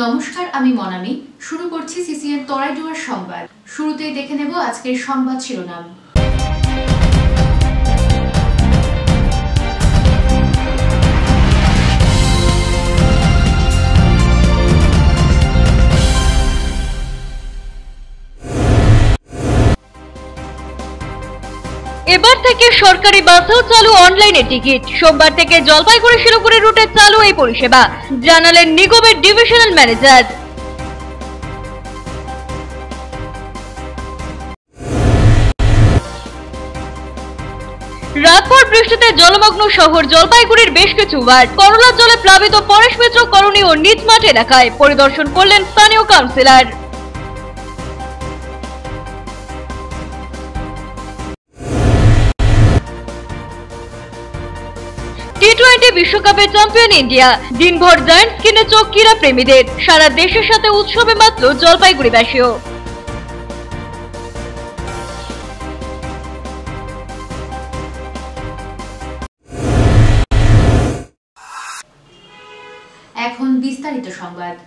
নমস্কার, আমি মনামি। শুরু করছি সিসিএন তরাইডুয়ার সংবাদ। শুরুতেই দেখে নেব আজকের সংবাদ শিরোনাম। এবার থেকে সরকারি বাসেও চালু অনলাইনে টিকিট। সোমবার থেকে জলপাইগুড়ি শিলিগুড়ি রুটে চালু এই পরিষেবা, জানালেন নিগমের ডিভিশনাল ম্যানেজার। রাতভর বৃষ্টিতে জলমগ্ন শহর জলপাইগুড়ির বেশ কিছু ওয়ার্ড। করোনার জলে প্লাবিত পরেশ মিত্র কলোনি ও নিজ মাঠ এলাকায় পরিদর্শন করলেন স্থানীয় কাউন্সিলর। টি-20 বিশ্বকাপে চ্যাম্পিয়ন ইন্ডিয়া। দিনভর জায়ান্টস কিনে চোখ ক্রীড়া প্রেমীদের। সারা দেশের সাথে উৎসবে মাতল জলপাইগুড়িবাসীও। এখন বিস্তারিত সংবাদ।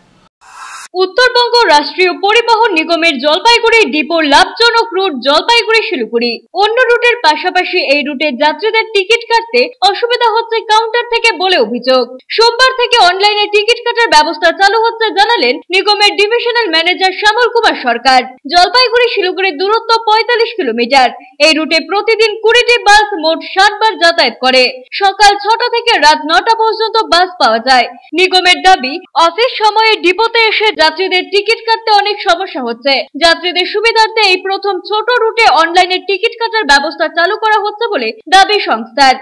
উত্তরবঙ্গ রাষ্ট্রীয় পরিবহন নিগমের জলপাইগুড়ি ডিপোর লাভজনক রুট জলপাইগুড়ি শিলিগুড়ি। অন্য রুটের পাশাপাশি এই রুটে যাত্রীদের টিকিট কাটতে অসুবিধা হচ্ছে কাউন্টার থেকে বলে অভিযোগ। সোমবার থেকে অনলাইনে টিকিট কাটার ব্যবস্থা চালু হচ্ছে জানালেন নিগমের ডিভিশনাল ম্যানেজার শ্যামল কুমার সরকার। জলপাইগুড়ি শিলিগুড়ির দূরত্ব 45 কিলোমিটার। এই রুটে প্রতিদিন 20টি বাস মোট 60 বার যাতায়াত করে। সকাল 6টা থেকে রাত 9টা পর্যন্ত বাস পাওয়া যায়। নিগমের দাবি, অফিস সময়ে ডিপোতে এসে যাত্রীদের টিকিট কাটতে অনেক সমস্যা হচ্ছে। যাত্রীদের সুবিধার্থে এই প্রথম ছোট রুটে অনলাইনে টিকিট কাটার ব্যবস্থা চালু করা হচ্ছে বলে দাবি সংস্থার।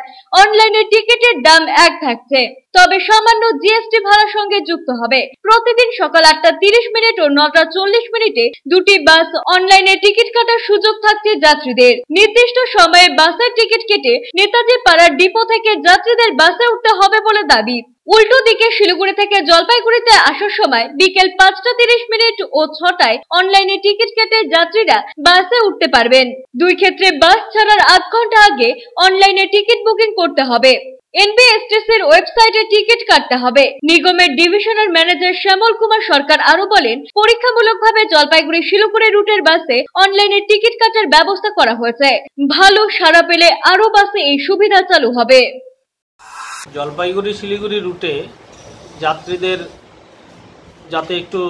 অনলাইনে টিকিটের দাম এক থাকছে, তবে সামান্য জিএসটি ভাড়ার সঙ্গে যুক্ত হবে। প্রতিদিন সকাল 8টা 30 মিনিট ও 9টা 40 মিনিটে দুটি বাস অনলাইনে টিকিট কাটার সুযোগ থাকছে যাত্রীদের। নির্দিষ্ট সময়ে বাসের টিকিট কেটে নেতাজি পাড়ার ডিপো থেকে যাত্রীদের বাসে উঠতে হবে বলে দাবি। উল্টো দিকে শিলিগুড়ি থেকে জলপাইগুড়িতে আসার সময় বিকেল 5টা 30 মিনিট ও 6টায় অনলাইনে টিকিট কেটে যাত্রীরা বাসে উঠতে পারবেন। দুই ক্ষেত্রে বাস ছাড়ার আধ ঘন্টা আগে অনলাইনে টিকিট বুকিং করতে হবে। এনবিএসটিসির ওয়েবসাইটে টিকিট কাটতে হবে। নিগমের ডিভিশনাল ম্যানেজার শ্যামল কুমার সরকার আরো বলেন, পরীক্ষামূলকভাবে জলপাইগুড়ি শিলিগুড়ি রুটের বাসে অনলাইনে টিকিট কাটার ব্যবস্থা করা হয়েছে। ভালো সাড়া পেলে আরো বাসে এই সুবিধা চালু হবে। জলপাইগুড়ি শিলিগুড়ি রুটে যাত্রীদের যাতে একটু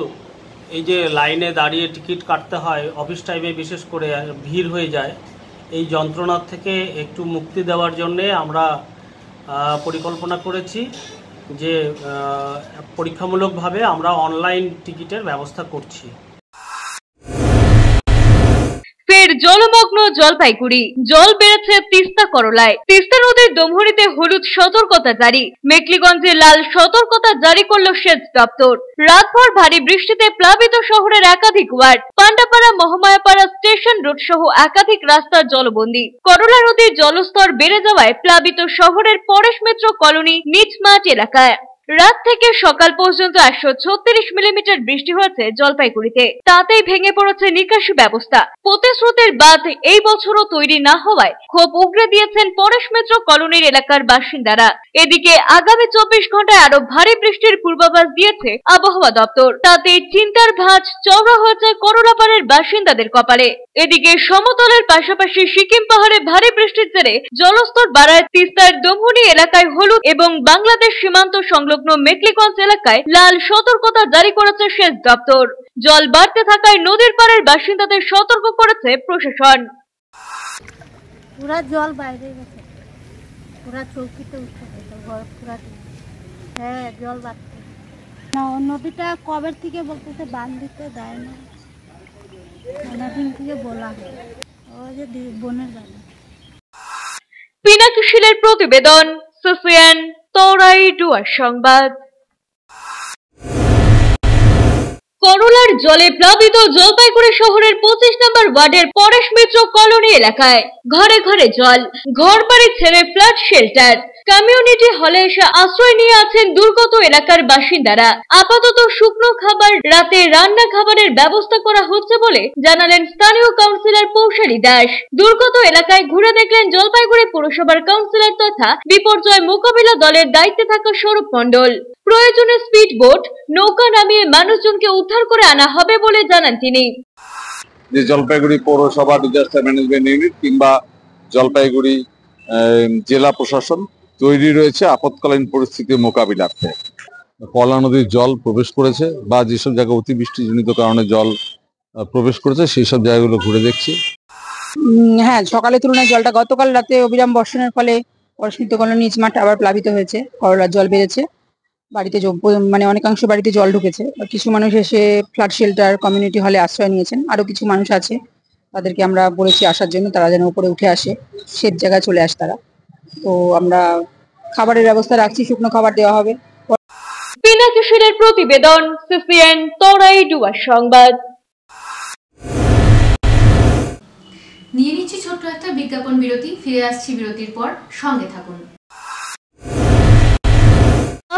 এই যে লাইনে দাঁড়িয়ে টিকিট কাটতে হয়, অফিস টাইমে বিশেষ করে ভিড় হয়ে যায়, এই যন্ত্রণার থেকে একটু মুক্তি দেওয়ার জন্যে আমরা পরিকল্পনা করেছি যে পরীক্ষামূলকভাবে আমরা অনলাইন টিকিটের ব্যবস্থা করছি। ফের জলমগ্ন জলপাইগুড়ি। জল বেড়েছে তিস্তা করলায়। তিস্তা নদীর দমহরিতে হলুদ সতর্কতা জারি। মেকলিগঞ্জে লাল সতর্কতা জারি করল সেচ দপ্তর। রাতভর ভারী বৃষ্টিতে প্লাবিত শহরের একাধিক ওয়ার্ড। পান্ডাপাড়া, মহামায়াপাড়া, স্টেশন রোড সহ একাধিক রাস্তার জলবন্দী। করলা নদীর জলস্তর বেড়ে যাওয়ায় প্লাবিত শহরের পরেশ মিত্র কলোনি নিজ মাঠ এলাকায় রাত থেকে সকাল পর্যন্ত 136 মিলিমিটার বৃষ্টি হয়েছে জলপাইগুড়িতে। তাতেই ভেঙে পড়েছে নিকাশি ব্যবস্থা। প্রতিশ্রুতির বাঁধ এই বছরও তৈরি না হওয়ায় ক্ষোভ উগরে দিয়েছেন পরেশ মিত্র কলোনির এলাকার বাসিন্দারা। এদিকে আগামী 24 ঘন্টায় আরো ভারী বৃষ্টির পূর্বাভাস দিয়েছে আবহাওয়া দপ্তর। তাতেই চিন্তার ভাঁজ চওড়া হয়েছে করলাপাড়ের বাসিন্দাদের কপালে। এদিকে সমতলের পাশাপাশি সিকিম পাহাড়ে ভারী বৃষ্টির জেরে জলস্তর বাড়ায় তিস্তার দমহনি এলাকায় হলুদ এবং বাংলাদেশ সীমান্ত সংলগ্ন মেকলিগঞ্জ এলাকায় লাল সতর্কতা জারি করেছে সেচ দপ্তর। জল বাড়তে থাকায় নদীর পাড়ের বাসিন্দাদের সতর্ক করেছে প্রশাসন। পুরা জল বাইরে গেছে, পুরা চৌকিতে উঠে গেছে, পুরা হ্যাঁ জল বাড়ছে না। নদীটা কবে থেকে বলতেছে বাঁধ দিতে দেয় না, অনেকদিন থেকে বলা হয়। ওই যে বোনের বাড়ি। পিনাকি শীলের প্রতিবেদন, সিসিএন তরাইডুয়ার সংবাদ। করলার জলে প্লাবিত জলপাইগুড়ি শহরের 25 নম্বর ওয়ার্ডের পরেশ মিত্র কলোনি এলাকায় ঘরে ঘরে জল, ঘর বাড়ি ছেড়ে ফ্ল্যাট শেল্টার। কমিউনিটি হলে এসে আশ্রয় নিয়ে আছেন দুর্গত এলাকার বাসিন্দারা। আপাতত শুকনো খাবার, রাতে রান্না খাবারের ব্যবস্থা করা হচ্ছে বলে জানালেন স্থানীয় কাউন্সিলর পৌশালী দাস। দুর্গত এলাকায় ঘুরে দেখলেন জলপাইগুড়ি পৌরসভার কাউন্সিলর তথা বিপর্যয় মোকাবিলা দলের দায়িত্বে থাকা সৌরভ মণ্ডল। প্রয়োজনে স্পিড বোট, নৌকা নামিয়ে মানুষজনকে উদ্ধার করে আনা হবে বলে জানান তিনি। যে জলপাইগুড়ি পৌরসভা ডিজাস্টার ম্যানেজমেন্ট ইউনিট কিংবা জলপাইগুড়ি জেলা প্রশাসন তৈরি রয়েছে আপৎকালীন পরিস্থিতি মোকাবিলার্থে। কলা নদীর জল প্রবেশ করেছে বা যেসব জায়গায় অতিবৃষ্টিজনিত কারণে জল প্রবেশ করেছে সেই সব জায়গাগুলো ঘুরে দেখছি। হ্যাঁ, সকালের তুলনায় জলটা গতকাল রাতে অবিরাম বর্ষণের ফলে পরস্মিত কলোনি নিচ মাঠ আবার প্লাবিত হয়েছে, করলার জল বেড়েছে, বাড়িতে মানে অনেকাংশ বাড়িতে জল ঢুকেছে। কিছু মানুষ এসে ফ্লাড শেল্টার কমিউনিটি হলে আশ্রয় নিয়েছেন, আরো কিছু মানুষ আছে তাদেরকে আমরা বলেছি আসার জন্য, তারা যেন উপরে উঠে আসে, সেফ জায়গায় চলে আসে তারা। তো আমরা খাবারের ব্যবস্থা রাখছি, শুকনো খাবার দেওয়া হবে। পিনাকিশোরের প্রতিবেদন, সিসিএন তরাইডুয়ার সংবাদ। নিয়ে নিচ্ছি ছোট্ট একটা বিজ্ঞাপন বিরতি, ফিরে আসছি বিরতির পর, সঙ্গে থাকুন।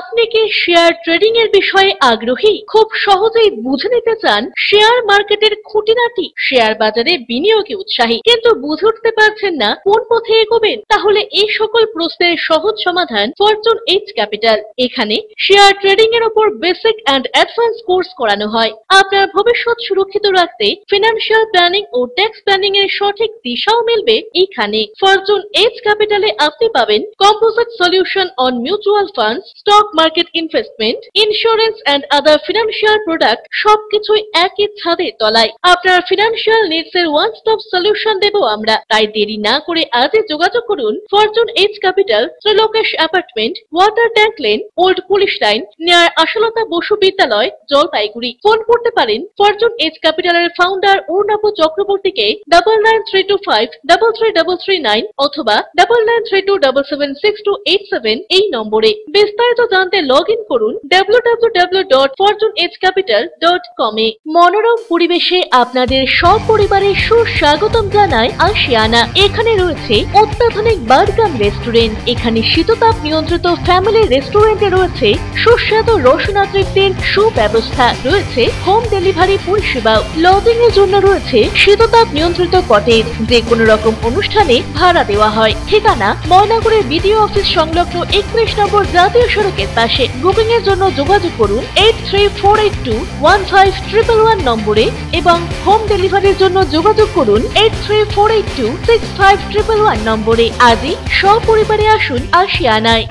আপনি কি শেয়ার ট্রেডিং এর বিষয়ে আগ্রহী? খুব সহজেই বুঝে নিতে চান শেয়ার মার্কেটের খুঁটিনাটি, শেয়ার বাজারে বিনিয়োগে উৎসাহী, কিন্তু বুঝে উঠতে পারছেন না কোন পথে এগোবেন? তাহলে এই সকল প্রশ্নের সহজ সমাধান ফরচুন এজ ক্যাপিটাল। এখানে শেয়ার ট্রেডিং এর উপর বেসিক এন্ড অ্যাডভান্স কোর্স করানো হয়। আপনার ভবিষ্যৎ সুরক্ষিত রাখতে ফিনান্সিয়াল প্ল্যানিং ও ট্যাক্স প্ল্যানিং এর সঠিক দিশাও মিলবে এখানে। ফরচুন এজ ক্যাপিটালে আপনি পাবেন composite solution on mutual funds, stock market investment, insurance and other financial product, সবকিছুই একই ছাদের তলায়। আপনার ফিনান্সিয়াল নিডস এর ওয়ান স্টপ সলিউশন দেব আমরা। তাই দেরি না করে আজই যোগাযোগ করুন fortune edge capital, Trilokesh apartment, water tank lane, old police line, near Ashalata Basu বিদ্যালয়, জলপাইগুড়ি। ফোন করতে পারেন ফরচুন এজ ক্যাপিটালের ফাউন্ডার অর্ণব চক্রবর্তীকে 9932533339 অথবা 9932776287 এই নম্বরে। বিস্তারিত জানতে লগ ইন করুন www.fortuneagecapital.com এ। মনোরম পরিবেশে আপনাদের সপরিবারের সুস্বাগতম জানায় আশিয়ানা। এখানে রয়েছে অত্যাধুনিক বার্গার রেস্টুরেন্ট। এখানে শীততাপ নিয়ন্ত্রিত ফ্যামিলি রেস্টুরেন্টে রয়েছে সুস্বাদু রসনা তৃপ্তির সুব্যবস্থা, রয়েছে হোম ডেলিভারি পরিষেবাও। লজিং এর জন্য রয়েছে শীততাপ নিয়ন্ত্রিত কটেজ, যে কোনো রকম অনুষ্ঠানে ভাড়া দেওয়া হয়। ঠিকানা ময়নাগুড়ির বিডিও অফিস সংলগ্ন 31 নম্বর জাতীয় সড়কের পাশে। বুকিং এর জন্য যোগাযোগ করুন 8348215111 নম্বরে এবং হোম ডেলিভারির জন্য যোগাযোগ করুন 8348265111 নম্বরে। আজই সপরিবারে আসুন আশিয়ানায়।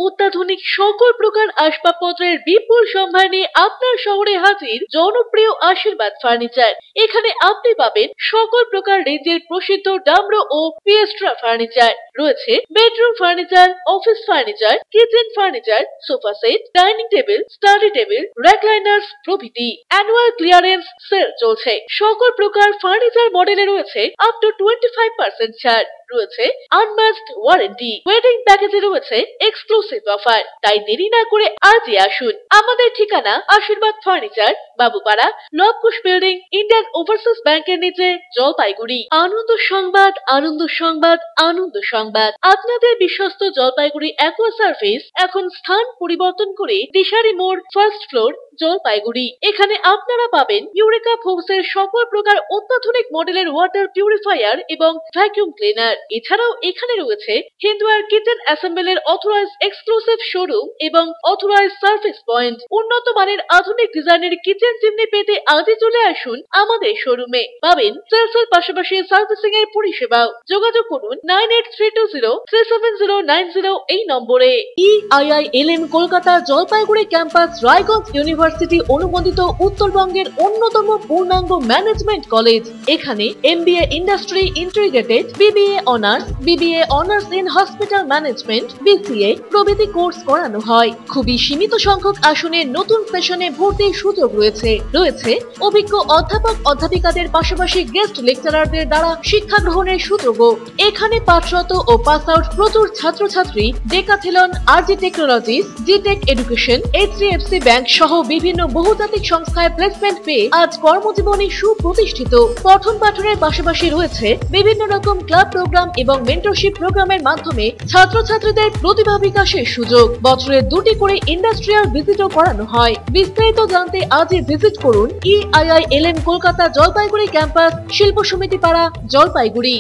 অত্যাধুনিক সকল প্রকার আসবাবপত্রের বিপুল সম্ভার নিয়ে আপনার শহরে হাজির জনপ্রিয় আশীর্বাদ ফার্নিচার। এখানে আপনি পাবেন সকল প্রকার রেঞ্জের প্রসিদ্ধ ডামরো ও পিয়েস্ট্রা ফার্নিচার। রয়েছে bedroom furniture, office furniture, kitchen furniture, sofa set, dining table, study table, recliners প্রভৃতি। অ্যানুয়াল ক্লিয়ারেন্স সেল চলছে। সকল প্রকার ফার্নিচার মডেলে রয়েছে আপ টু 25% ছাড়। রয়েছে আনম্যাচড ওয়ারেন্টি। ওয়েডিং প্যাকেজে রয়েছে এক্সক্লুসিভ অফার। তাই দেরি না করে আজই আসুন। আমাদের ঠিকানা Ashirbad furniture, Babupara, Labkush building, Indian overseas ব্যাংকের নিচে, জলপাইগুড়ি। আনন্দ সংবাদ, আনন্দ সংবাদ, আনন্দ সংবাদ। আপনাদের বিশ্বস্ত জলপাইগুড়ি অ্যাকোয়া সার্ভিস এখন স্থান পরিবর্তন করে দিশারি মোড়, ফার্স্ট ফ্লোর, জলপাইগুড়ি। এখানে আপনারা পাবেন ইউরেকা ফোর্বসের সকল প্রকার অত্যাধুনিক মডেলের ওয়াটার পিউরিফায়ার এবং ভ্যাকুয়াম ক্লিনার। এছাড়াও এখানে রয়েছে Hindware kitchen অ্যাসেম্বলের authorize exclusive showroom এবং অথরাইজ সার্ভিস পয়েন্ট। উন্নত মানের আধুনিক ডিজাইনের কিচেন চিমনি পেতে আজই চলে আসুন আমাদের শোরুমে। পাবেন সেলসের পাশাপাশি সার্ভিসিং এর পরিষেবাও। যোগাযোগ করুন 9832037090 এই নম্বরে। EIILM Kolkata Jalpaiguri campus Raiganj university অনুমোদিত উত্তরবঙ্গের অন্যতম পূর্ণাঙ্গ ম্যানেজমেন্ট কলেজ। এখানে MBA industry integrated, BBA honours, BBA honours in hospital management, BCA প্রভৃতি কোর্স করানো হয়। খুবই সীমিত সংখ্যক আসনে নতুন সেশনে ভর্তির সুযোগ রয়েছে। রয়েছে অভিজ্ঞ অধ্যাপক অধ্যাপিকাদের পাশাপাশি গেস্ট লেকচারারদের দ্বারা শিক্ষা গ্রহণের সুযোগও। এখানে পাঠরত ও পাস আউট প্রচুর ছাত্রছাত্রী ডেকাথেলন, RG টেকনোলজিস, জিটেক এডুকেশন, HDFC ব্যাংক সহ বিভিন্ন বহুজাতিক সংস্থায় প্লেসমেন্ট পেয়ে আজ কর্মজীবনে সুপ্রতিষ্ঠিত। পঠন পাঠনের পাশাপাশি রয়েছে বিভিন্ন রকম ক্লাব প্রোগ্রাম প্রোগ্রাম এবং মেন্টরশিপ প্রোগ্রামের মাধ্যমে ছাত্রছাত্রীদের প্রতিভা বিকাশের সুযোগ। বছরে 2টি করে ইন্ডাস্ট্রিয়াল ভিজিটও করানো হয়। বিস্তারিত জানতে আজই ভিজিট করুন EIILM কলকাতা জলপাইগুড়ি ক্যাম্পাস, শিল্প সমিতি পাড়া, জলপাইগুড়ি।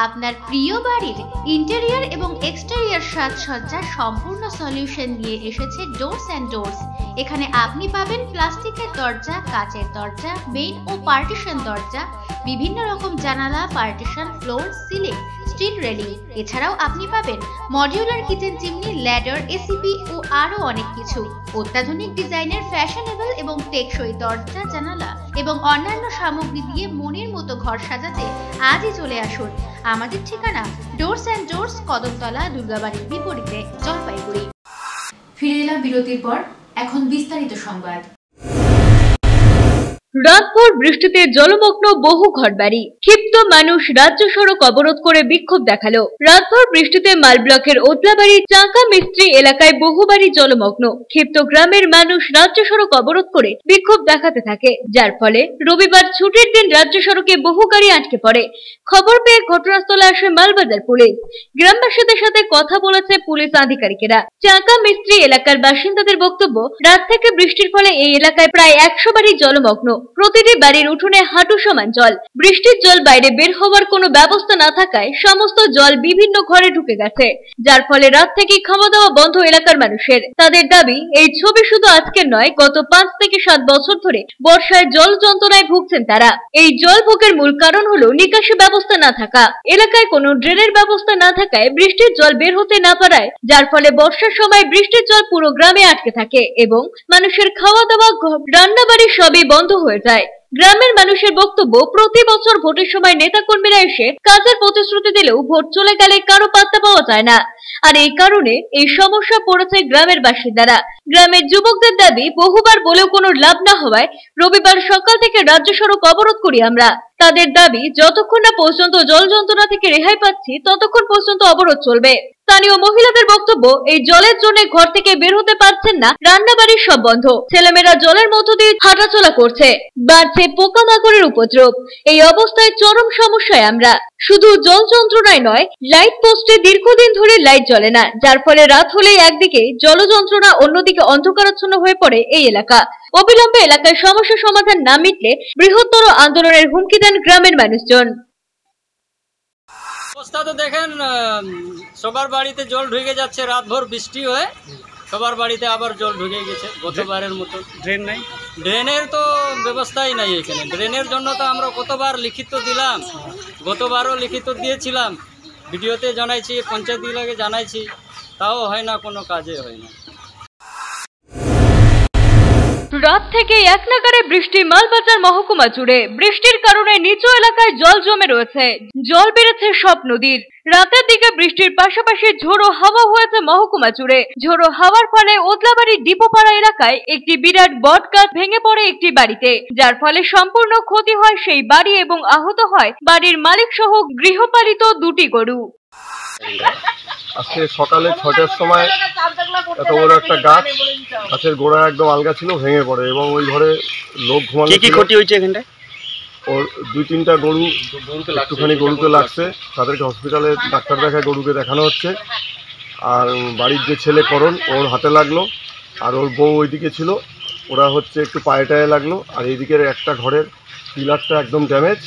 আপনার প্রিয় বাড়ির ইন্টেরিয়র এবং এক্সটেরিয়র সাজসজ্জার সম্পূর্ণ সলিউশন নিয়ে এসেছে ডোরস অ্যান্ড ডোরস। এখানে আপনি পাবেন প্লাস্টিকের দরজা, কাচের দরজা, মেইন ও পার্টিশন দরজা, বিভিন্ন রকম জানালা, partition, floor, ceiling, steel railing. এছাড়াও আপনি পাবেন modular kitchen chimney, ladder, ACP ও আরো অনেক কিছু। অত্যাধুনিক ডিজাইনের ফ্যাশনেবল এবং টেকসই দরজা, জানালা এবং অন্যান্য সামগ্রী দিয়ে মনের মতো ঘর সাজাতে আজই চলে আসুন। আমাদের ঠিকানা ডোরস অ্যান্ড ডোরস, কদমতলা, দুর্গাবাড়ির বিপরীতে, জলপাইগুড়ি। ফিরে এলাম বিরতির পর, এখন বিস্তারিত সংবাদ। রাতভর বৃষ্টিতে জলমগ্ন বহু ঘরবাড়ি, ক্ষিপ্ত মানুষ রাজ্য সড়ক অবরোধ করে বিক্ষোভ দেখালো। রাতভর বৃষ্টিতে মাল ব্লকের ওতলাবাড়ি চাঁকা মিস্ত্রি এলাকায় বহু বাড়ি জলমগ্ন। ক্ষিপ্ত গ্রামের মানুষ রাজ্য সড়ক অবরোধ করে বিক্ষোভ দেখাতে থাকে, যার ফলে রবিবার ছুটির দিন রাজ্য সড়কে বহু গাড়ি আটকে পড়ে। খবর পেয়ে ঘটনাস্থলে আসে মালবাজার পুলিশ। গ্রামবাসীদের সাথে কথা বলেছে পুলিশ আধিকারিকেরা। চাঁকা মিস্ত্রি এলাকার বাসিন্দাদের বক্তব্য, রাত থেকে বৃষ্টির ফলে এই এলাকায় প্রায় 100 বাড়ি জলমগ্ন। প্রতিটি বাড়ির উঠোনে হাঁটু সমান জল। বৃষ্টির জল বাইরে বের হওয়ার কোনো ব্যবস্থা না থাকায় সমস্ত জল বিভিন্ন ঘরে ঢুকে গেছে, যার ফলে রাত থেকে খাওয়া দাওয়া বন্ধ এলাকার মানুষের। তাদের দাবি, এই ছবি শুধু আজকের নয়, গত 5 থেকে 7 বছর ধরে বর্ষায় জল যন্ত্রণায় ভুগছেন তারা। এই জল ভোগের মূল কারণ হলো নিকাশি ব্যবস্থা না থাকা। এলাকায় কোনো ড্রেনের ব্যবস্থা না থাকায় বৃষ্টির জল বের হতে না পারায়, যার ফলে বর্ষার সময় বৃষ্টির জল পুরো গ্রামে আটকে থাকে এবং মানুষের খাওয়া দাওয়া, রান্নাবাড়ি সবই বন্ধ হয়ে যায়। গ্রামের মানুষের বক্তব্য, প্রতি বছর ভোটের সময় নেতা কর্মীরা এসে কাজের প্রতিশ্রুতি দিলেও ভোট চলে গেলে কারো পাত্তা পাওয়া যায় না, আর এই কারণে এই সমস্যা পড়েছে গ্রামের বাসিন্দারা। গ্রামের যুবকদের দাবি, বহুবার বলেও কোনো লাভ না হওয়ায় রবিবার সকাল থেকে রাজ্য সড়ক অবরোধ করি আমরা। তাদের দাবি, যতক্ষণ না পর্যন্ত জল যন্ত্রণা থেকে রেহাই পাচ্ছি ততক্ষণ পর্যন্ত অবরোধ চলবে। স্থানীয় মহিলাদের বক্তব্য, এই জলের জন্য ঘর থেকে বের হতে পারছেন না, রান্নাবাড়ির সব বন্ধ, ছেলেমেয়েরা জলের মধ্য দিয়ে হাঁটাচলা করছে, বাড়ছে পোকামাকড়ের উপদ্রব। এই অবস্থায় চরম সমস্যায় আমরা। শুধু জল যন্ত্রণায় নয়, লাইট পোস্টে দীর্ঘদিন ধরে লাইট জ্বলে না, যার ফলে রাত হলেই একদিকে জল যন্ত্রণা, অন্যদিকে অন্ধকারাচ্ছন্ন হয়ে পড়ে এই এলাকা। অবিলম্বে এলাকায় সমস্যা সমাধান না মিটলে বৃহত্তর আন্দোলনের হুমকি দেন গ্রামের মানুষজন। অবস্থা তো দেখেন, সবার বাড়িতে জল ঢুকে যাচ্ছে, রাতভর বৃষ্টি হয়ে সবার বাড়িতে আবার জল ঢুকে গেছে গতবারের মতো। ড্রেন নাই, ড্রেনের তো ব্যবস্থাই নাই এখানে। ড্রেনের জন্য তো আমরা কতবার লিখিত দিলাম, গতবারও লিখিত দিয়েছিলাম, ভিডিওতে জানাইছি, পঞ্চায়েত বিভাগে জানাইছি, তাও হয় না, কোনো কাজে হয় না। রাত থেকে এক নাগাড়ে বৃষ্টি মালবাজার মহকুমা জুড়ে। বৃষ্টির কারণে নিচু এলাকায় জল জমে রয়েছে, জল বেড়েছে সব নদীর। রাতের দিকে বৃষ্টির পাশাপাশি ঝোড়ো হাওয়া হয়েছে মহকুমা জুড়ে। ঝোড়ো হাওয়ার ফলে ওতলাবাড়ি ডিপোপাড়া এলাকায় একটি বিরাট বট গাছ ভেঙে পড়ে একটি বাড়িতে, যার ফলে সম্পূর্ণ ক্ষতি হয় সেই বাড়ি এবং আহত হয় বাড়ির মালিক সহ গৃহপালিত 2টি গরু। আজকে সকালে 6টার সময় এত বড় একটা গাছের গোড়া একদম আলগা ছিল, ভেঙে পড়ে এবং ওই ঘরে লোক ঘুমানো। কি ক্ষতি হয়েছে এখানটায়? ওর 2-3টা গরু, একটুখানি গরুতে লাগছে, তাদেরকে হসপিটালে ডাক্তার দেখায় গরুকে দেখানো হচ্ছে। আর বাড়ির যে ছেলে করণ, ওর হাতে লাগলো, আর ওর বউ ওইদিকে ছিল, ওরা হচ্ছে একটু পায়ে টায়ে লাগলো। আর এইদিকের একটা ঘরের পিলারটা একদম ড্যামেজ।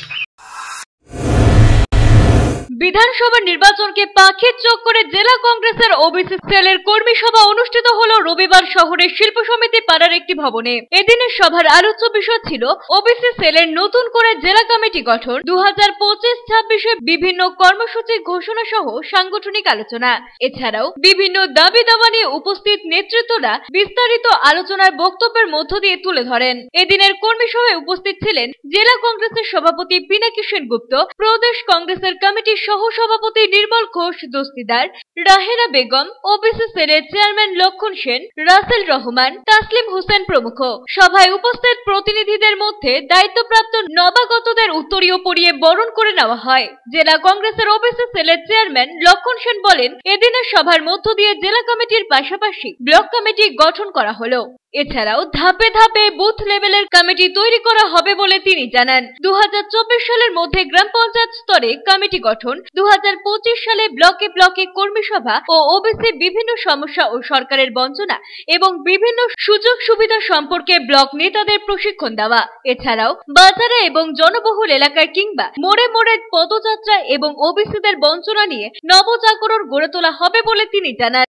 বিধানসভা নির্বাচনকে পাখির চোখ করে জেলা কংগ্রেসের ওবিসি সেলের কর্মী সভা অনুষ্ঠিত হলো রবিবার শহরের শিল্প সমিতি পাড়ার একটি ভবনে। এদিনের সভার আলোচ্য বিষয় ছিল ওবিসি সেলের নতুন করে জেলা কমিটি গঠন, 2025-26 বিভিন্ন কর্মসূচি ঘোষণা সহ সাংগঠনিক আলোচনা। এছাড়াও বিভিন্ন দাবি দাওয়া নিয়ে উপস্থিত নেতৃত্বরা বিস্তারিত আলোচনার বক্তব্যের মধ্য দিয়ে তুলে ধরেন। এদিনের কর্মী সভায় উপস্থিত ছিলেন জেলা কংগ্রেসের সভাপতি পিনাকি সেনগুপ্ত, প্রদেশ কংগ্রেসের কমিটির সহ-সভাপতি নির্মল ঘোষ দস্তিদার, রাহেনা বেগম, ওবিসি সেলের চেয়ারম্যান লক্ষণ সেন, রাসেল রহমান, তাসলিম হোসেন প্রমুখ। সভায় উপস্থিত প্রতিনিধিদের মধ্যে দায়িত্বপ্রাপ্ত নবাগতদের উত্তরীয় পরিয়ে বরণ করে নেওয়া হয়। জেলা কংগ্রেসের ওবিসি সেলের চেয়ারম্যান লক্ষণ সেন বলেন, এদিনের সভার মধ্য দিয়ে জেলা কমিটির পাশাপাশি ব্লক কমিটি গঠন করা হলো। এছাড়াও ধাপে ধাপে বুথ লেভেলের কমিটি তৈরি করা হবে বলে তিনি জানান। 2024 সালের মধ্যে গ্রাম পঞ্চায়েত স্তরে কমিটি গঠন, গঠন, 2025 সালে ব্লকে ব্লকে কর্মী সভা ও ওবিসি বিভিন্ন সমস্যা ও সরকারের বঞ্চনা এবং বিভিন্ন সুযোগ সুবিধা সম্পর্কে ব্লক নেতাদের প্রশিক্ষণ দেওয়া। এছাড়াও বাজারে এবং জনবহুল এলাকায় কিংবা মোড়ে মোড়ে পদযাত্রা এবং ওবিসিদের বঞ্চনা নিয়ে নবজাগরণ গড়ে তোলা হবে বলে তিনি জানান।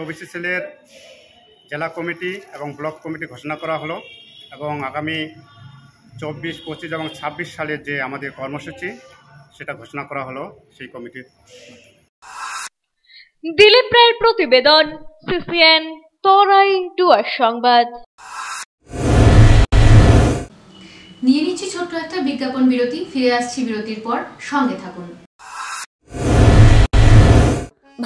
ওবিসি সেলের জেলা কমিটি এবং ব্লক কমিটি ঘোষণা করা হলো এবং আগামী 24, 25 এবং 26 সালের যে আমাদের কর্মসূচি সেটা ঘোষণা করা হলো সেই কমিটির। দিলীপ রায়ের প্রতিবেদন, সিসিএন তরাই ডুয়ার সংবাদ। নিয়ে নিচ্ছি ছোট্ট একটা বিজ্ঞাপন বিরতি, ফিরে আসছি বিরতির পর, সঙ্গে থাকুন।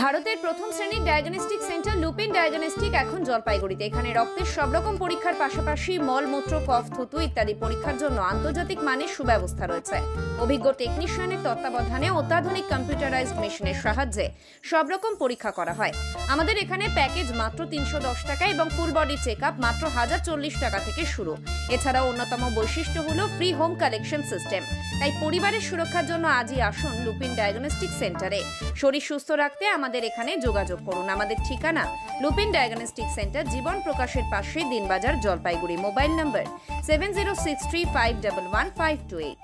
ভারতের প্রথম শ্রেণীর ডায়াগনস্টিক সেন্টার লুপিন ডায়াগনস্টিক এখন জলপাইগুড়িতে। এখানে রক্তের সব রকম পরীক্ষার পাশাপাশি মল, মূত্র, কফ, থুতু ইত্যাদি পরীক্ষার জন্য আন্তর্জাতিক মানের সুব্যবস্থা রয়েছে। অভিজ্ঞ টেকনিশিয়ানের তত্ত্বাবধানে অত্যাধুনিক কম্পিউটারাইজড মেশিনের সাহায্যে সব রকম পরীক্ষা করা হয়। আমাদের এখানে প্যাকেজ মাত্র 310 টাকা এবং ফুল বডি চেক আপ মাত্র 1040 টাকা থেকে শুরু। এছাড়াও অন্যতম বৈশিষ্ট্য হলো ফ্রি হোম কালেকশন সিস্টেম। তাই পরিবারের সুরক্ষার জন্য আজই আসুন লুপিন ডায়াগনস্টিক সেন্টারে। শরীর সুস্থ রাখতে আমাদের এখানে যোগাযোগ করুন। আমাদের ঠিকানা লুপিন ডায়াগনস্টিক সেন্টার, জীবন প্রকাশের পাশে, দিনবাজার, জলপাইগুড়ি। Mobile number 7063511528।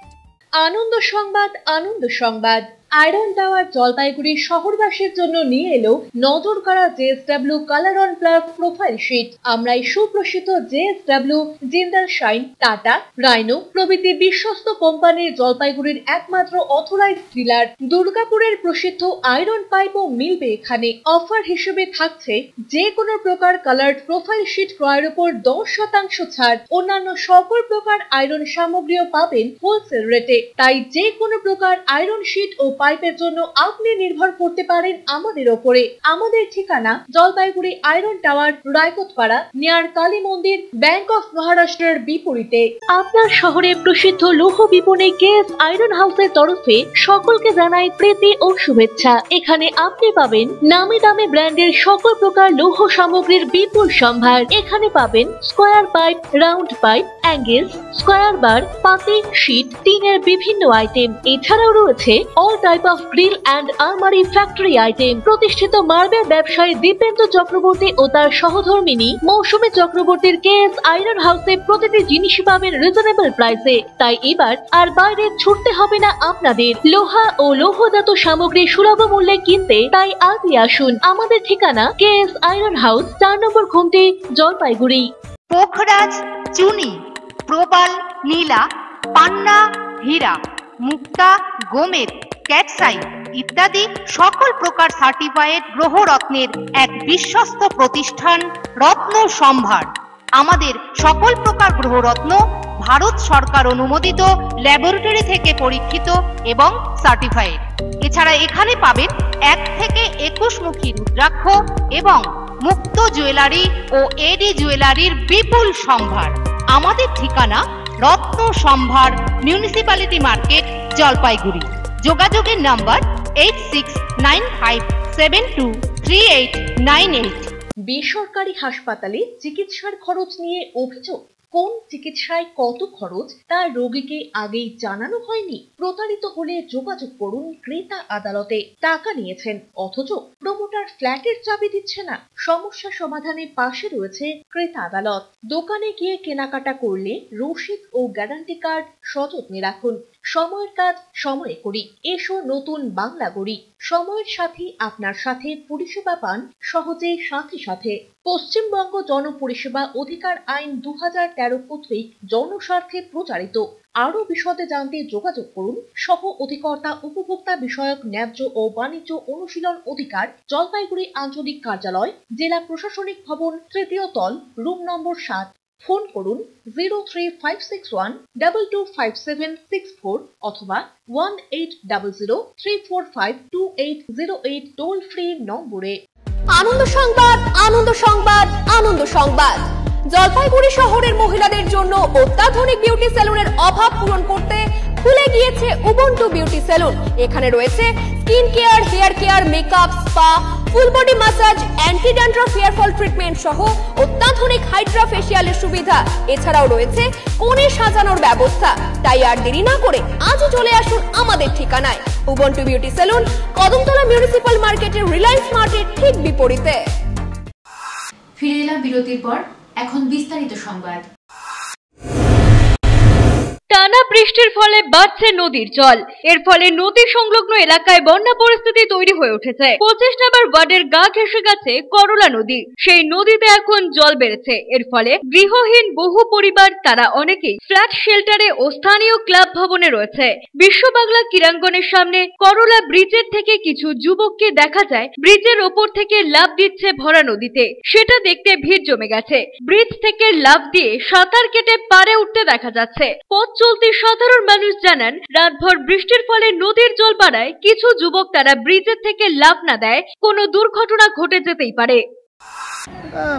আনন্দ সংবাদ, আনন্দ সংবাদ। আয়রন টাওয়ার জলপাইগুড়ি শহরবাসীর জন্য নিয়ে এলো নজর কাড়া JSW colour on plus profile sheet. আমরাই সুপ্রসিদ্ধ JSW, Jindal shine, Tata, Rhino প্রভৃতি বিশ্বস্ত কোম্পানির জলপাইগুড়ির একমাত্র অথরাইজড ডিলার। দুর্গাপুরের প্রসিদ্ধ আয়রন পাইপও মিলবে এখানে। অফার হিসেবে থাকছে যে কোনো প্রকার কালার্ড প্রোফাইল শিট ক্রয়ের উপর 10% ছাড়। অন্যান্য সকল প্রকার আয়রন সামগ্রীও পাবেন হোলসেল রেটে। তাই যে কোনো প্রকার আয়রন শিট ও পাইপের জন্য আপনি নির্ভর করতে পারেন আমাদের ওপরে। আমাদের ঠিকানা Jalpaiguri iron tower, Raikotpara, near Kali Mandir, bank of মহারাষ্ট্রের বিপরীতে। আপনার শহরে প্রসিদ্ধ লৌহ বিপণী কেএস আয়রন হাউসের তরফে সকলকে জানাই প্রীতি ও শুভেচ্ছা। এখানে আপনি পাবেন নামি দামি ব্র্যান্ডের সকল প্রকার লৌহ সামগ্রীর বিপুল সম্ভার। এখানে পাবেন square pipe, round pipe, angles, square bar, পাতি, শীট, টিনের বিভিন্ন আইটেম। এছাড়াও রয়েছে all type of grill and আলমারি ফ্যাক্টরি আইটেম। প্রতিষ্ঠিত মার্বেল ব্যবসায়ী দীপেন্দ্র চক্রবর্তী ও তার সহধর্মিনী মৌসুমী চক্রবর্তীর কেএস আয়রন হাউসে প্রতিটি জিনিসই পাবেন রিজনেবল প্রাইসে। তাই এবার আর বাইরে ছুটতে হবে না আপনাদের। লোহা ও লৌহজাত সামগ্রী সুলভ মূল্যে কিনতে তাই আজই আসুন। আমাদের ঠিকানা কেএস আয়রন হাউস, 4 নম্বর ঘুমটি, জলপাইগুড়ি। পোখরাজ, চুনি, প্রবাল, নীলা, পান্না, হীরা, মুক্তা, গোমেদ, ক্যাটসাই ইত্যাদি সকল প্রকার সার্টিফাইড গ্রহরত্নের এক বিশ্বস্ত প্রতিষ্ঠান রত্ন সম্ভার। আমাদের সকল প্রকার গ্রহরত্ন ভারত সরকার অনুমোদিত ল্যাবরেটরি থেকে পরীক্ষিত এবং সার্টিফাইড। এছাড়া এখানে পাবেন 1 থেকে 21 মুখী রুদ্রাক্ষ এবং মুক্ত জুয়েলারি ও এডি জুয়েলারির বিপুল সম্ভার। আমাদের ঠিকানা রত্ন সম্ভার, মিউনিসিপ্যালিটি মার্কেট, জলপাইগুড়ি। যোগাযোগের নাম্বার 8695723898। বেসরকারি হাসপাতালে চিকিৎসার খরচ নিয়ে অভিযোগ। কোন চিকিৎসায় কত খরচ তা রোগীকে আগেই জানানো হয়নি? প্রতারিত হলে যোগাযোগ করুন ক্রেতা আদালতে। টাকা নিয়েছেন অথচ প্রমোটার ফ্ল্যাটের চাবি দিচ্ছে না। সমস্যা সমাধানে পাশে রয়েছে ক্রেতা আদালত। দোকানে গিয়ে কেনাকাটা করলে রসিদ ও গ্যারান্টি কার্ড সযত্নে রাখুন। সময়ের কাজ সময়ে করি, এসো নতুন বাংলা গড়ি। সময়ের সাথে আপনার সাথে পরিষেবা পান সহজে, সাথে সাথে। পশ্চিমবঙ্গ জনপরিষেবা অধিকার আইন 2013 কর্তৃক জনস্বার্থে প্রচারিত। আরো বিশদে জানতে যোগাযোগ করুন সহ অধিকর্তা উপভোক্তা বিষয়ক ন্যায্য ও বাণিজ্য অনুশীলন অধিকার, জলপাইগুড়ি আঞ্চলিক কার্যালয়, জেলা প্রশাসনিক ভবন, 3য় তল, রুম নম্বর 7। ফোন করুন 03561225764 অথবা 1800345280 টোল ফ্রি নম্বরে। আনন্দ সংবাদ, আনন্দ সংবাদ, আনন্দ সংবাদ। জলপাইগুড়ি শহরের মহিলাদের জন্য অত্যাধুনিক বিউটি সেলুনের অভাব পূরণ করতে খুলে গিয়েছে উবুন্টু বিউটি সেলুন। এখানে রয়েছে skin care, hair care, makeup, spa, full body massage, anti dandruff hair fall treatment সহ অত্যাধুনিক অত্যাধুনিক হাইড্রা ফেসিয়ালের সুবিধা, এছাড়াও রয়েছে কোণে সাজানোর ব্যবস্থা। তাই আর দেরি না করে আজই চলে আসুন আমাদের ঠিকানায়, Ubuntu beauty salon, Kadamtala municipal মার্কেটের রিলায়েন্স মার্টের ঠিক বিপরীতে। ফিরে এলাম বিরতির পর, এখন বিস্তারিত সংবাদ। টানা বৃষ্টির ফলে বাড়ছে নদীর জল। এর ফলে নদী সংলগ্ন এলাকায় বন্যা পরিস্থিতি তৈরি হয়ে উঠেছে। 25 নম্বর ওয়ার্ডের গা ঘেঁষে গেছে করলা নদী। সেই নদীতে এখন জল বেড়েছে। এর ফলে গৃহহীন বহু পরিবার, তারা অনেকেই ফ্ল্যাট শেল্টারে ও স্থানীয় ক্লাব ভবনে রয়েছে। বিশ্ব বাংলা ক্রীড়াঙ্গনের সামনে করলা ব্রিজের থেকে কিছু যুবককে দেখা যায় ব্রিজের ওপর থেকে লাফ দিচ্ছে ভরা নদীতে। সেটা দেখতে ভিড় জমে গেছে। ব্রিজ থেকে লাফ দিয়ে সাঁতার কেটে পাড়ে উঠতে দেখা যাচ্ছে। পথ চলতি সাধারণ মানুষ জানান, রাতভর বৃষ্টির ফলে নদীর জল বাড়ায় কিছু যুবক তারা ব্রিজের থেকে লাফ না দেয় কোনো দুর্ঘটনা ঘটে যেতেই পারে।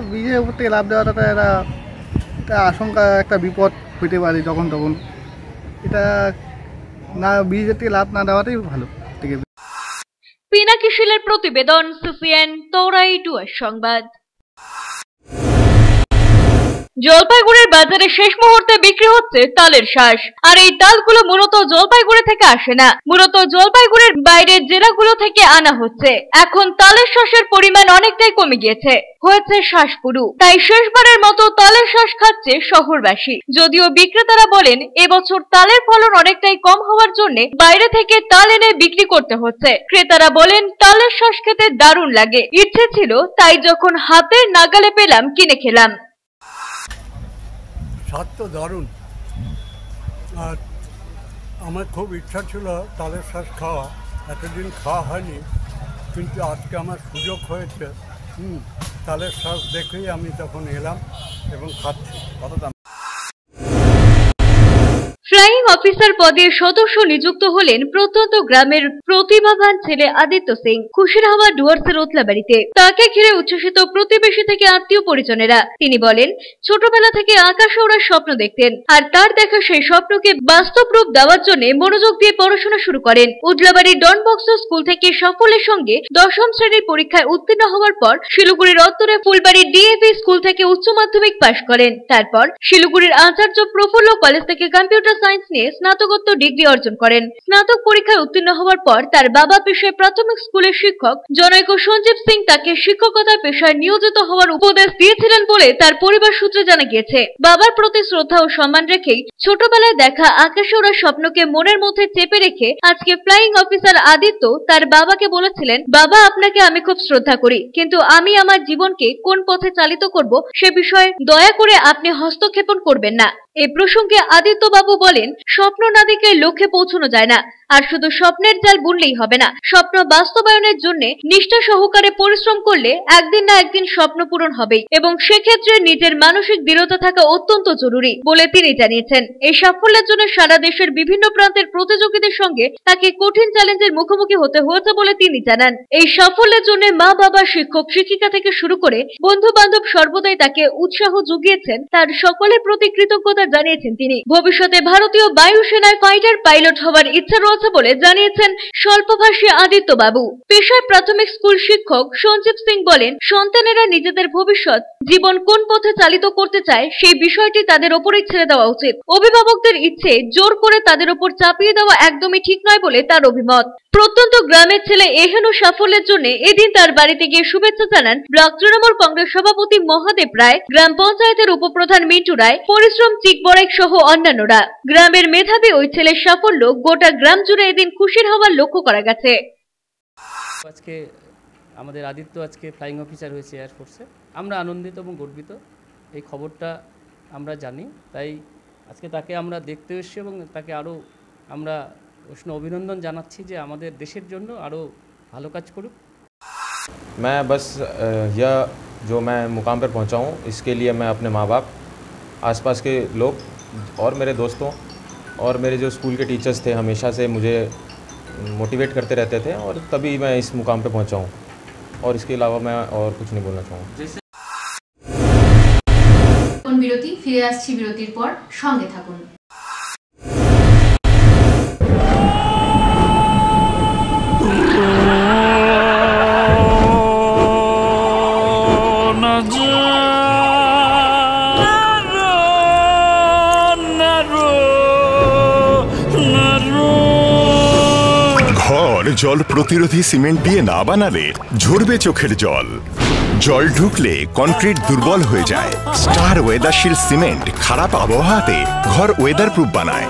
ব্রিজের উপর থেকে লাফ দেওয়াটা একটা আশঙ্কা, একটা বিপদ হইতে পারে যখন তখন। এটা না, ব্রিজের থেকে লাফ না দেওয়াটাই ভালো। পিনাকি শীলের প্রতিবেদন, সিসিএন তরাই ডুয়ার সংবাদ। জলপাইগুড়ির বাজারে শেষ মুহূর্তে বিক্রি হচ্ছে তালের শাঁস। আর এই তালগুলো মূলত জলপাইগুড়ি থেকে আসে না, মূলত জলপাইগুড়ির বাইরের জেলাগুলো থেকে আনা হচ্ছে। এখন তালের শাঁসের পরিমাণ অনেকটাই কমে গিয়েছে, হয়েছে শ্বাসপুরু। তাই শেষবারের মতো তালের শাঁস খাচ্ছে শহরবাসী। যদিও বিক্রেতারা বলেন এবছর তালের ফলন অনেকটাই কম হওয়ার জন্য বাইরে থেকে তাল এনে বিক্রি করতে হচ্ছে। ক্রেতারা বলেন তালের শাঁস খেতে দারুণ লাগে, ইচ্ছে ছিল তাই যখন হাতের নাগালে পেলাম কিনে খেলাম। স্বাদ তো দারুণ, আর আমার খুব ইচ্ছা ছিল তালের শাঁস খাওয়া, এতদিন খাওয়া হয়নি, কিন্তু আজকে আমার সুযোগ হয়েছে। তালের শাঁস দেখেই আমি তখন এলাম এবং খাচ্ছি। কত দাম? ফ্লাইং অফিসার পদে সদস্য নিযুক্ত হলেন প্রত্যন্ত গ্রামের প্রতিভাবান ছেলে আদিত্য সিং। খুশির হাওয়া ডুয়ার্সের ওতলাবাড়িতে। তাকে ঘিরে উচ্ছ্বসিত প্রতিবেশী থেকে আত্মীয় পরিজনেরা। তিনি বলেন, ছোটবেলা থেকে আকাশে ওড়ার স্বপ্ন দেখতেন, আর তার দেখা সেই স্বপ্নকে বাস্তব রূপ দেওয়ার জন্য মনোযোগ দিয়ে পড়াশোনা শুরু করেন। উদলাবাড়ির ডন বক্স স্কুল থেকে সাফল্যের সঙ্গে 10ম শ্রেণীর পরীক্ষায় উত্তীর্ণ হওয়ার পর শিলিগুড়ির উত্তরে ফুলবাড়ির ডিএভি স্কুল থেকে উচ্চ মাধ্যমিক পাশ করেন। তারপর শিলিগুড়ির আচার্য প্রফুল্ল কলেজ থেকে কম্পিউটার সায়েন্স নিয়ে স্নাতকোত্তর ডিগ্রি অর্জন করেন। স্নাতক পরীক্ষায় উত্তীর্ণ হওয়ার পর তার বাবা পেশায় প্রাথমিক স্কুলের শিক্ষক জনৈক সঞ্জীব সিং তাকে শিক্ষকতার পেশায় নিয়োজিত হওয়ার উপদেশ দিয়েছিলেন বলে তার পরিবার সূত্রে জানা গিয়েছে। বাবার প্রতি শ্রদ্ধা ও সম্মান রেখেই ছোটবেলায় দেখা আকাশে ওড়ার স্বপ্নকে মনের মধ্যে চেপে রেখে আজকে ফ্লাইং অফিসার আদিত্য তার বাবাকে বলেছিলেন, বাবা, আপনাকে আমি খুব শ্রদ্ধা করি, কিন্তু আমি আমার জীবনকে কোন পথে চালিত করব সে বিষয়ে দয়া করে আপনি হস্তক্ষেপণ করবেন না। এই প্রসঙ্গে আদিত্য বাবু বলেন, স্বপ্ন না দেখে লক্ষ্যে পৌঁছানো যায় না, আর শুধু স্বপ্নের জাল বুনলেই হবে না। স্বপ্ন বাস্তবায়নের জন্য নিষ্ঠা সহকারে পরিশ্রম করলে একদিন না একদিন স্বপ্ন পূরণ হবেই, এবং সেক্ষেত্রে নিজের মানসিক দৃঢ়তা থাকা অত্যন্ত জরুরি বলে তিনি জানিয়েছেন। এই সাফল্যের জন্য সারা দেশের বিভিন্ন প্রান্তের প্রতিযোগীদের সঙ্গে তাকে কঠিন চ্যালেঞ্জের মুখোমুখি হতে হয়েছে বলে তিনি জানান। এই সাফল্যের জন্য মা, বাবা, শিক্ষক, শিক্ষিকা থেকে শুরু করে বন্ধু বান্ধব সর্বদাই তাকে উৎসাহ জুগিয়েছেন। তার সকলের প্রতি কৃতজ্ঞতা জানিয়েছেন তিনি। ভবিষ্যতে ভারতীয় বায়ুসেনায় ফাইটার পাইলট হওয়ার ইচ্ছা রয়েছে বলে জানিয়েছেন স্বল্পভাষী আদিত্য বাবু। পেশায় প্রাথমিক স্কুল শিক্ষক সঞ্জীব সিং বলেন, সন্তানেরা নিজেদের ভবিষ্যৎ জীবন কোন পথে চালিত করতে চায় সেই বিষয়টি তাদের ওপরেই ছেড়ে দেওয়া উচিত। অভিভাবকদের ইচ্ছে জোর করে তাদের ওপর চাপিয়ে দেওয়া একদমই ঠিক নয় বলে তার অভিমত। প্রত্যন্ত গ্রামের ছেলে এহেন সাফল্যের জন্য এদিন তার বাড়িতে গিয়ে শুভেচ্ছা জানান ব্লক তৃণমূল কংগ্রেস সভাপতি মহাদেব রায়, গ্রাম পঞ্চায়েতের উপপ্রধান মিন্টু রায়, পরিশ্রম চিকবড়াইক সহ অন্যান্যরা। গ্রামের মেধাবী ওই ছেলের সাফল্য গোটা গ্রাম জুড়ে এদিন খুশির হাওয়া লক্ষ্য করা গেছে। আজকে আমাদের আদিত্য আজকে ফ্লাইং অফিসার হয়েছে এয়ারফোর্সে। আমরা আনন্দিত এবং গর্বিত, এই খবরটা আমরা জানি, তাই আজকে তাকে আমরা দেখতে এসেছি এবং তাকে আরও আমরা উষ্ণ অভিনন্দন জানাচ্ছি যে আমাদের দেশের জন্য আরও ভালো কাজ করুক। मैं बस यह जो मैं मुकाम पर पहुंचा हूं, इसके लिए मैं अपने माँ बाप, आसपास के लोग और मेरे दोस्तों और मेरे जो स्कूल के टीचर्स थे हमेशा से मुझे मोटिवेट करते रहते थे, और तभी मैं इस मुकाम पे पहुंचा हूं, और इसके अलावा मैं और कुछ नहीं बोलना चाहूँगा। বিরতি, ফিরে আসছি বিরতির পর, সঙ্গে থাকুন। জল প্রতিরোধী সিমেন্ট দিয়ে না বানালে ঝরবে চোখের জল। জল ঢুকলে কনক্রিট দুর্বল হয়ে যায়। স্টার ওয়েদারশিল্ড সিমেন্ট খারাপ আবহাওয়াতে ঘর ওয়েদার প্রুফ বানায়।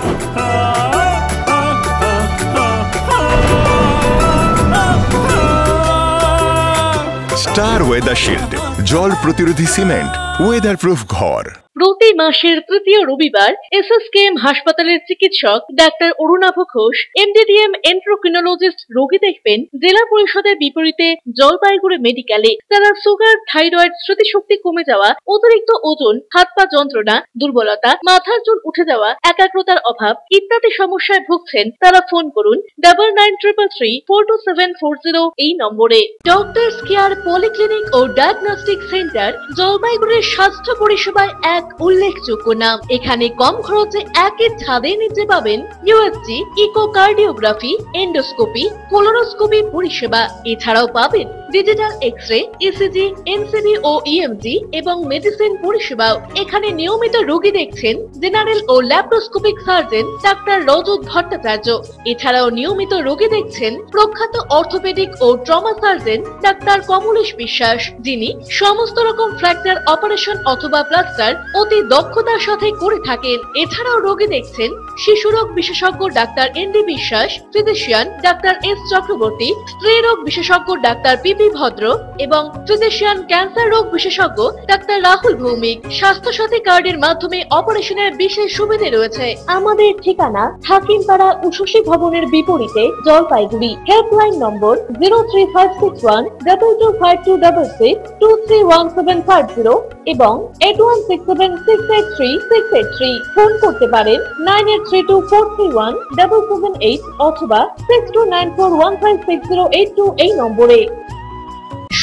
স্টার ওয়েদারশিল্ড জল প্রতিরোধী সিমেন্ট, ওয়েদার প্রুফ ঘর। প্রতি মাসের তৃতীয় রবিবার এসএসকেএম হাসপাতালের চিকিৎসক ডাক্তার অরুণাভ ঘোষ এমডিডিএম এন্ড্রোক্রিনোলজিস্ট রোগী দেখবেন জেলা পরিষদের বিপরীতে জলপাইগুড়ি মেডিকেলে। তারা সুগার, থাইরয়েড, স্মৃতিশক্তি কমে যাওয়া, অতিরিক্ত ওজন, হাত পা যন্ত্রণা, দুর্বলতা, মাথার চুল উঠে যাওয়া, একাগ্রতার অভাব ইত্যাদি সমস্যায় ভুগছেন। তারা ফোন করুন 9933342740 এই নম্বরে। ডক্টরস কেয়ার পলিক্লিনিক ও ডায়াগনস্টিক সেন্টার জলপাইগুড়ির স্বাস্থ্য পরিষেবায় এক উল্লেখযোগ্য নাম। এখানে কম খরচে একই ছাদের নিচে পাবেন ইউএসজি, ইকোকার্ডিওগ্রাফি, এন্ডোস্কোপি, কোলোনোস্কোপি পরিষেবা। এছাড়াও পাবেন ডিজিটাল এক্স-রে, ইসিজি, এনসিবি ও ইএমজি এবং মেডিসিন পরিষেবাও। এখানে নিয়মিত রোগী দেখছেন জেনারেল ও ল্যাপ্রোস্কোপিক সার্জন ডাক্তার রজত ভট্টাচার্য। এছাড়াও নিয়মিত রোগী দেখছেন প্রখ্যাত অর্থোপেডিক ও ট্রমা সার্জন ডাক্তার কমলেশ বিশ্বাস, যিনি সমস্ত রকম ফ্র্যাকচার অপারেশন অথবা প্লাস্টার অতি দক্ষতার সাথে করে থাকেন। এছাড়াও রোগী দেখছেন শিশুরোগ বিশেষজ্ঞ ডাক্তার এনডি বিশ্বাস, ফিজিশিয়ান ডাক্তার এস চক্রবর্তী, স্ত্রী রোগ বিশেষজ্ঞ ডাক্তার পিপি ভদ্র এবং ফিজিশিয়ান ক্যান্সার রোগ বিশেষজ্ঞ ডাক্তার রাহুল ভৌমিক। স্বাস্থ্য সাথী কার্ডের মাধ্যমে অপারেশনের বিশেষ সুবিধা রয়েছে। আমাদের ঠিকানা হাকিমপাড়া উষসী ভবনের বিপরীতে জলপাইগুড়ি। হেল্পলাইন নম্বর 03561225266, 231750 এবং 8167683683। ফোন করতে পারেন 9832431778 অথবা 6294156082 এই নম্বরে।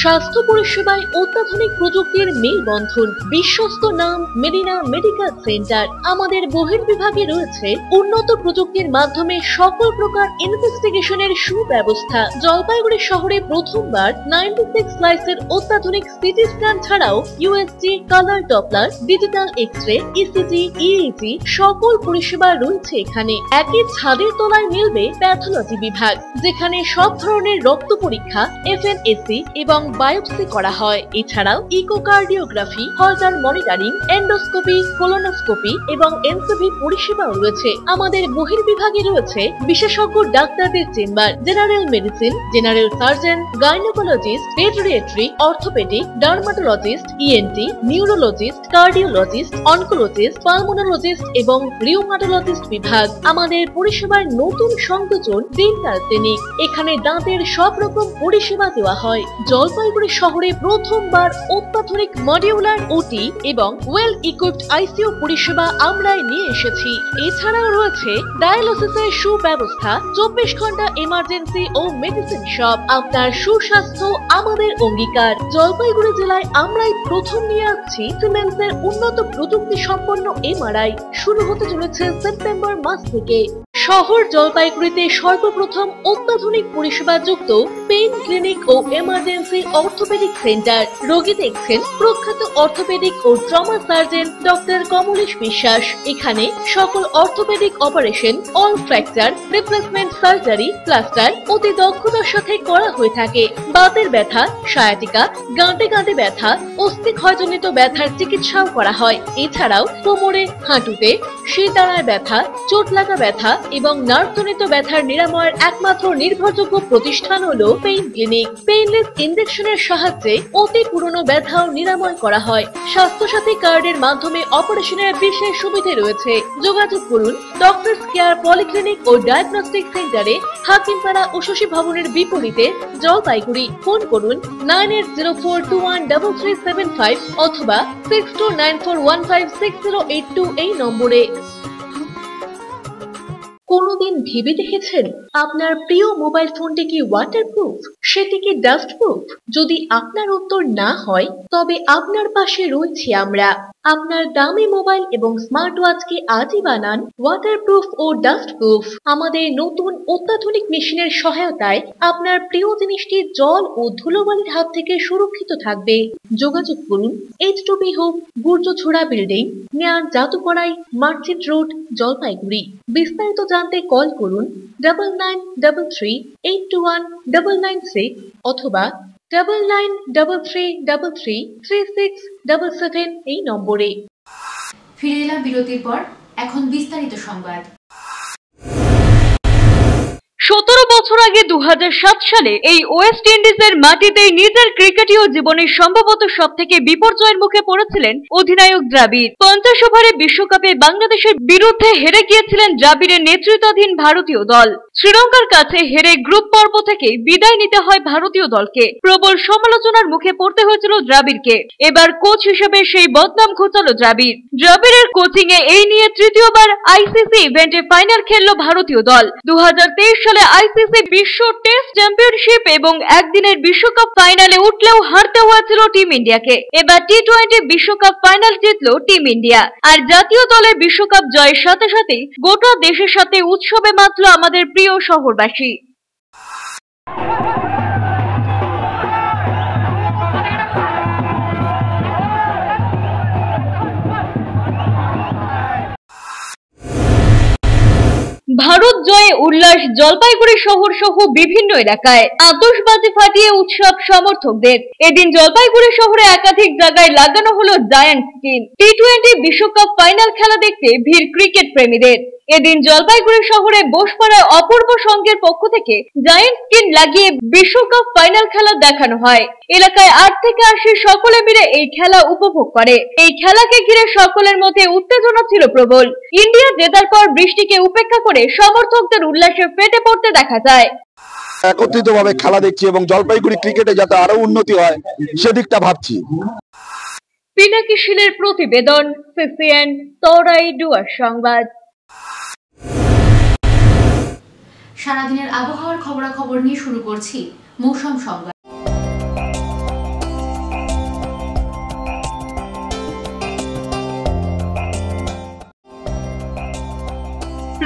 স্বাস্থ্য পরিষেবায় অত্যাধুনিক প্রযুক্তির মেলবন্ধন, বিশ্বস্ত নাম মেরিনা মেডিকেল সেন্টার। আমাদের বহির্বিভাগে রয়েছে উন্নত প্রযুক্তির মাধ্যমে সকল প্রকার ইনভেস্টিগেশনের সুব্যবস্থা। জলপাইগুড়ি শহরে প্রথমবার 96 স্লাইসের অত্যাধুনিক সিটি স্ক্যান ছাড়াও USG, colour Doppler, digital X ray, ECG, EEG সকল পরিষেবা রয়েছে এখানে। একই ছাদের তলায় মিলবে প্যাথোলজি বিভাগ, যেখানে সব ধরনের রক্ত পরীক্ষা, এফএনএসি এবং বায়োপসি করা হয়। এছাড়াও ইকোকার্ডিওগ্রাফি, হলটার মনিটরিং, এন্ডোস্কোপি, কোলোনোস্কোপি এবং এনসিবি পরিষেবাও রয়েছে। আমাদের বহির্বিভাগে রয়েছে বিশেষজ্ঞ ডাক্তারদের chamber, general medicine, general surgeon, gynaecologist, paediatric, orthopaedic, dermatologist, ENT, neurologist, cardiologist, oncologist, pulmonologist এবং রিউমাটোলজিস্ট বিভাগ। আমাদের পরিষেবার নতুন সংযোজন ডেন্টাল ক্লিনিক। এখানে দাঁতের সব রকম পরিষেবা দেওয়া হয়। জলপাইগুড়ি শহরে প্রথমবার অত্যাধুনিক মডিউলার ওটি এবং ওয়েল ইকুইপড আইসিইউ পরিষেবা আমরাই নিয়ে এসেছি। এছাড়াও রয়েছে ডায়ালিসিসের সুব্যবস্থা, 24 ঘন্টা এমার্জেন্সি ও মেডিসিন শপ। আপনার সুস্বাস্থ্য আমাদের অঙ্গীকার। জলপাইগুড়ি জেলায় আমরাই প্রথম নিয়ে আসছি সিমেন্সের উন্নত প্রযুক্তি সম্পন্ন এমআরআই। শুরু হতে চলেছে সেপ্টেম্বর মাস থেকে। শহর জলপাইগুড়িতে সর্বপ্রথম অত্যাধুনিক পরিষেবা যুক্ত পেইন ক্লিনিক ও এমার্জেন্সি অর্থোপেডিক সেন্টার। রোগী দেখছেন প্রখ্যাত অর্থোপেডিক ও ট্রমা সার্জন ডক্টর কমলেশ বিশ্বাস। এখানে সকল orthopaedic operation, all fracture, replacement surgery, plaster অতি দক্ষতার সাথে করা হয়ে থাকে। বাতের ব্যথা, সায়াটিকা, গাঁটে গাঁটে ব্যথা, অস্থিক্ষয়জনিত ব্যথার চিকিৎসাও করা হয়। এছাড়াও কোমরে, হাঁটুতে, শিরদাঁড়ায় ব্যথা, চোট লাগা ব্যথা এবং নার্ভজনিত ব্যথার নিরাময়ের একমাত্র নির্ভরযোগ্য প্রতিষ্ঠান হলো পেইন ক্লিনিক। পেইনলেস ইনজেকশনের সাহায্যে অতি পুরনো ব্যথাও নিরাময় করা হয়। স্বাস্থ্যসাথী কার্ডের মাধ্যমে অপারেশনের বিশেষ সুবিধা রয়েছে। যোগাযোগ করুন ডক্টরস কেয়ার পলিক্লিনিক ও ডায়াগনস্টিক সেন্টারে, হাকিমপাড়া উষসী ভবনের বিপরীতে জলপাইগুড়ি। ফোন করুন 9804213375 অথবা 6294156082 এই নম্বরে। কোনদিন ভেবে দেখেছেন আপনার প্রিয় মোবাইল ফোনটি কি ওয়াটারপ্রুফ, সেটি কি ডাস্টপ্রুফ? যদি আপনার উত্তর না হয় তবে আপনার পাশে রয়েছি আমরা। আপনার দামি মোবাইল এবং স্মার্ট ওয়াচকে আজই বানান ওয়াটারপ্রুফ ও ডাস্টপ্রুফ। আমাদের নতুন অত্যাধুনিক মেশিনের সহায়তায় আপনার প্রিয় জিনিসটি জল ও ধুলোবালির হাত থেকে সুরক্ষিত থাকবে। যোগাযোগ করুন H2B home, Gurjachhara building, near জাদুকড়াই, মার্চেন্ট রোড, জলপাইগুড়ি। বিস্তারিত জানতে কল করুন 9933821996 অথবা 9933333677 এই নম্বরে। ফিরে এলাম বিরতির পর, এখন বিস্তারিত সংবাদ। 17 বছর আগে 2007 সালে এই ওয়েস্ট ইন্ডিজের মাটিতে নিজের ক্রিকেটীয় জীবনের সম্ভবত সবথেকে বিপর্যয়ের মুখে পড়েছিলেন অধিনায়ক দ্রাবিড়। 50 ওভারে বিশ্বকাপে বাংলাদেশের বিরুদ্ধে হেরে গিয়েছিলেন দ্রাবিড়ের নেতৃত্বাধীন ভারতীয় দল। শ্রীলঙ্কার কাছে হেরে গ্রুপ পর্ব থেকে বিদায় নিতে হয় ভারতীয় দলকে। প্রবল সমালোচনার মুখে পড়তে হয়েছিল দ্রাবিড়কে। এবার কোচ হিসেবে সেই বদনাম ঘোচালো দ্রাবিড়। দ্রাবিড়ের কোচিং এ এই নিয়ে তৃতীয়বার আইসিসি ইভেন্টে ফাইনাল খেললো ভারতীয় দল। 2023 সালে আইসিসি বিশ্ব টেস্ট চ্যাম্পিয়নশিপ এবং একদিনের বিশ্বকাপ ফাইনালে উঠলেও হারতে হয়েছিল টিম ইন্ডিয়াকে। এবার টি-20 বিশ্বকাপ ফাইনাল জিতলো টিম ইন্ডিয়া। আর জাতীয় দলের বিশ্বকাপ জয়ের সাথে সাথে গোটা দেশের সাথে উৎসবে মাতলো আমাদের প্রিয় শহরবাসী। ভারত জয়ে উল্লাস জলপাইগুড়ি শহর সহ বিভিন্ন এলাকায়। আতশবাজি ফাটিয়ে উৎসব সমর্থকদের। এদিন জলপাইগুড়ি শহরে একাধিক জায়গায় লাগানো হলো জায়ান্ট স্ক্রিন। টি-20 বিশ্বকাপ ফাইনাল খেলা দেখতে ভিড় ক্রিকেট প্রেমীদের। এদিন জলপাইগুড়ি শহরে বোসপাড়ায় অপূর্ব সংঘের পক্ষ থেকে জায়ান্ট স্ক্রিন লাগিয়ে বিশ্বকাপ ফাইনাল খেলা দেখানো হয়। এলাকায় 8 থেকে 80 সকলে মিলে এই খেলা উপভোগ করে। এই খেলাকে ঘিরে সকলের মধ্যে উত্তেজনা ছিল প্রবল। ইন্ডিয়া জেতার পর বৃষ্টিকে উপেক্ষা করে সমর্থকদের উল্লাসে ফেটে পড়তে দেখা যায়। একত্রিতভাবে খেলা দেখছি এবং জলপাইগুড়ি ক্রিকেটে যাতে আরো উন্নতি হয় সেদিকটা ভাবছি। পিনাকি শীলের প্রতিবেদন, সিসিএন তরাই ডুয়ার সংবাদ। সারাদিনের আবহাওয়ার খবরাখবর নিয়ে শুরু করছি মৌসুম সংবাদ।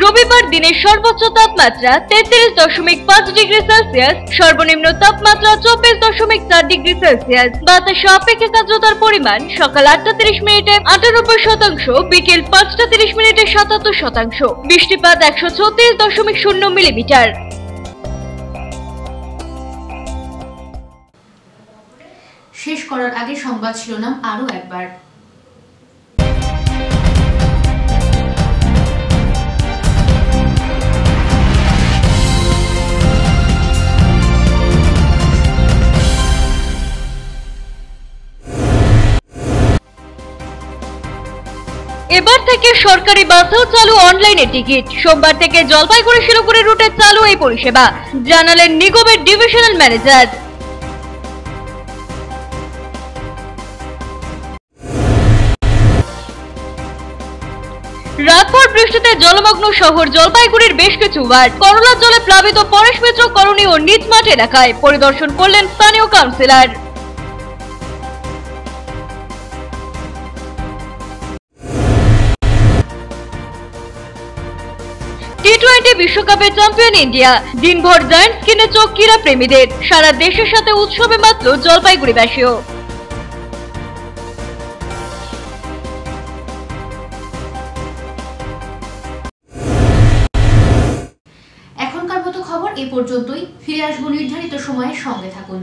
রবিবার দিনের সর্বোচ্চ তাপমাত্রা 33.5 ডিগ্রি সেলসিয়াস, সর্বনিম্ন তাপমাত্রা 24.4 ডিগ্রি সেলসিয়াস। বাতাসে অপেক্ষিক আর্দ্রতার পরিমাণ সকাল 8:30 মিনিটে 98%, বিকেল 5:30 মিনিটে 77%। বৃষ্টিপাত 136.0 মিলিমিটার। শেষ করার আগে সংবাদ শিরোনাম আরো একবার। এবার থেকে সরকারি বাসেও চালু অনলাইনে টিকিট। সোমবার থেকে জলপাইগুড়ি শিলিগুড়ি রুটে চালু এই পরিষেবা, জানালেন নিগমের ডিভিশনাল ম্যানেজার। রাতভর বৃষ্টিতে জলমগ্ন শহর জলপাইগুড়ির বেশ কিছু ওয়ার্ড। করলার জলে প্লাবিত পরেশ মিত্র কলোনি ও নিজমাঠ এলাকায় পরিদর্শন করলেন স্থানীয় কাউন্সিলর। টি-20 বিশ্বকাপে চ্যাম্পিয়ন ইন্ডিয়া। দিনভর জায়ান্ট স্ক্রিনে চোখ ক্রীড়া প্রেমীদের। সারা দেশের সাথে উৎসবে মাতল জলপাইগুড়িবাসীও। এখনকার মতো খবর এ পর্যন্তই। ফিরে আসবো নির্ধারিত সময়ের সঙ্গে থাকুন।